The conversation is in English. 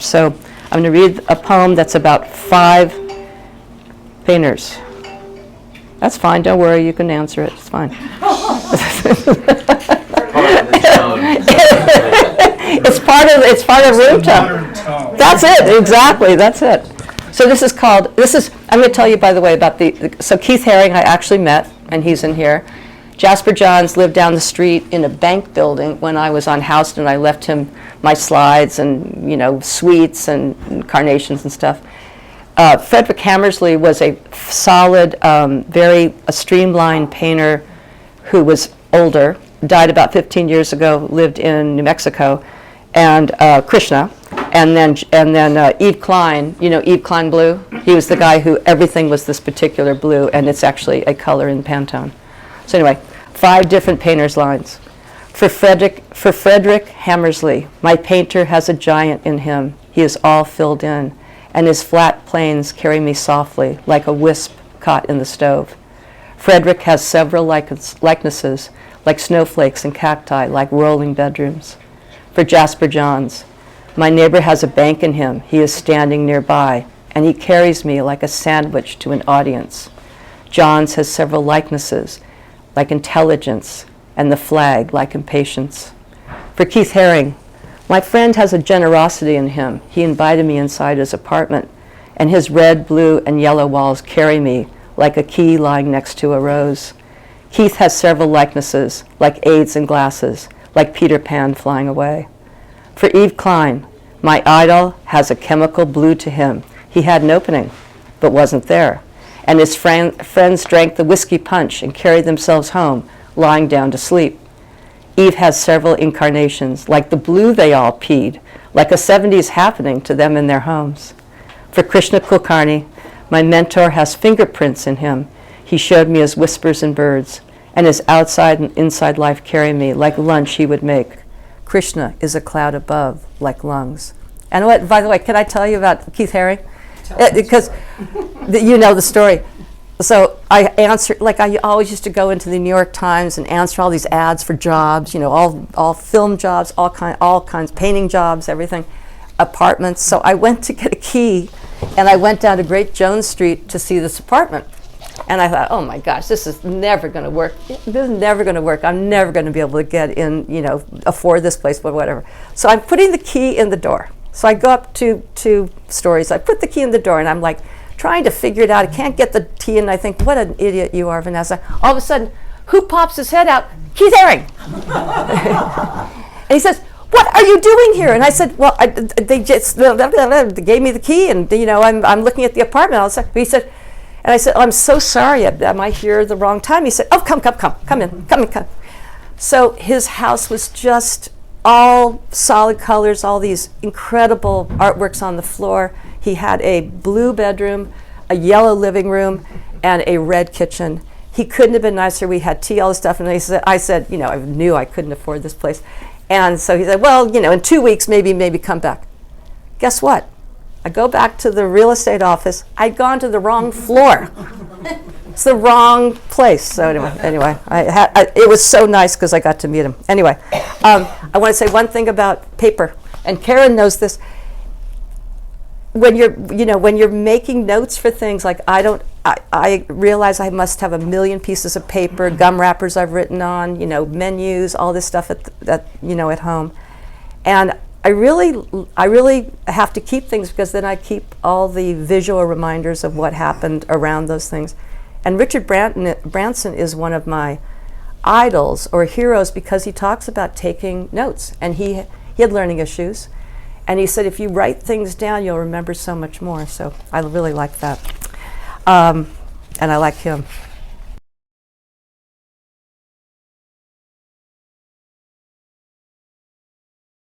So I'm going to read a poem that's about 5 painters. That's fine, don't worry, you can answer it, it's fine. It's part of room tone. That's it, exactly, that's it. So I'm going to tell you, by the way, about so Keith Haring I actually met, and he's in here. Jasper Johns lived down the street in a bank building when I was on Houston. I left him my slides and, sweets and carnations and stuff. Frederick Hammersley was a solid, very streamlined painter who was older, died about 15 years ago, lived in New Mexico, and Krishna. And then Yves Klein, Yves Klein blue? He was the guy who everything was this particular blue, and it's actually a color in Pantone. So anyway, 5 different painters' lines. For Frederick Hammersley, my painter has a giant in him. He is all filled in, and his flat planes carry me softly, like a wisp caught in the stove. Frederick has several likenesses, like snowflakes and cacti, like rolling bedrooms. For Jasper Johns, my neighbor has a bank in him. He is standing nearby, and he carries me like a sandwich to an audience. Johns has several likenesses, like intelligence, and the flag, like impatience. For Keith Haring, my friend has a generosity in him. He invited me inside his apartment, and his red, blue, and yellow walls carry me like a key lying next to a rose. Keith has several likenesses, like aids and glasses, like Peter Pan flying away. For Yves Klein, my idol has a chemical blue to him. He had an opening, but wasn't there. And his friends drank the whiskey punch and carried themselves home, lying down to sleep. Yves has several incarnations, like the blue they all peed, like a 70s happening to them in their homes. For Krishna Kulkarni, my mentor has fingerprints in him. He showed me his whispers and birds, and his outside and inside life carry me like lunch he would make. Krishna is a cloud above, like lungs. And by the way, can I tell you about Keith Haring? Because you know the story. So I answered, like I always used to go into the New York Times and answer all these ads for jobs, all film jobs, all kinds, painting jobs, everything, apartments. So I went to get a key, and I went down to Great Jones Street to see this apartment. And I thought, oh my gosh, this is never going to work. This is never going to work. I'm never going to be able to get in, afford this place, but whatever. So I'm putting the key in the door. So I go up to 2 stories. I put the key in the door, and I'm like trying to figure it out. I can't get the key in. I think, what an idiot you are, Vanessa. All of a sudden, who pops his head out? Keith Haring. And he says, what are you doing here? And I said, well, they gave me the key, and I'm looking at the apartment. He said, and I said, oh, I'm so sorry. Am I here the wrong time? He said, oh, come in. So his house was just all solid colors, all these incredible artworks on the floor. He had a blue bedroom, a yellow living room, and a red kitchen. He couldn't have been nicer. We had tea, all this stuff. And I said, I knew I couldn't afford this place. And so he said, well, in 2 weeks, maybe come back. Guess what? I go back to the real estate office. I'd gone to the wrong floor. It's the wrong place. So anyway, it was so nice because I got to meet him. Anyway, I want to say one thing about paper, and Karen knows this. When you're making notes for things, like I realize I must have 1 million pieces of paper, gum wrappers I've written on, menus, all this stuff at home, and I really have to keep things, because then I keep all the visual reminders of what happened around those things. And Richard Branson is one of my idols or heroes, because he talks about taking notes, and he had learning issues, and he said if you write things down, you'll remember so much more. So I really like that, and I like him.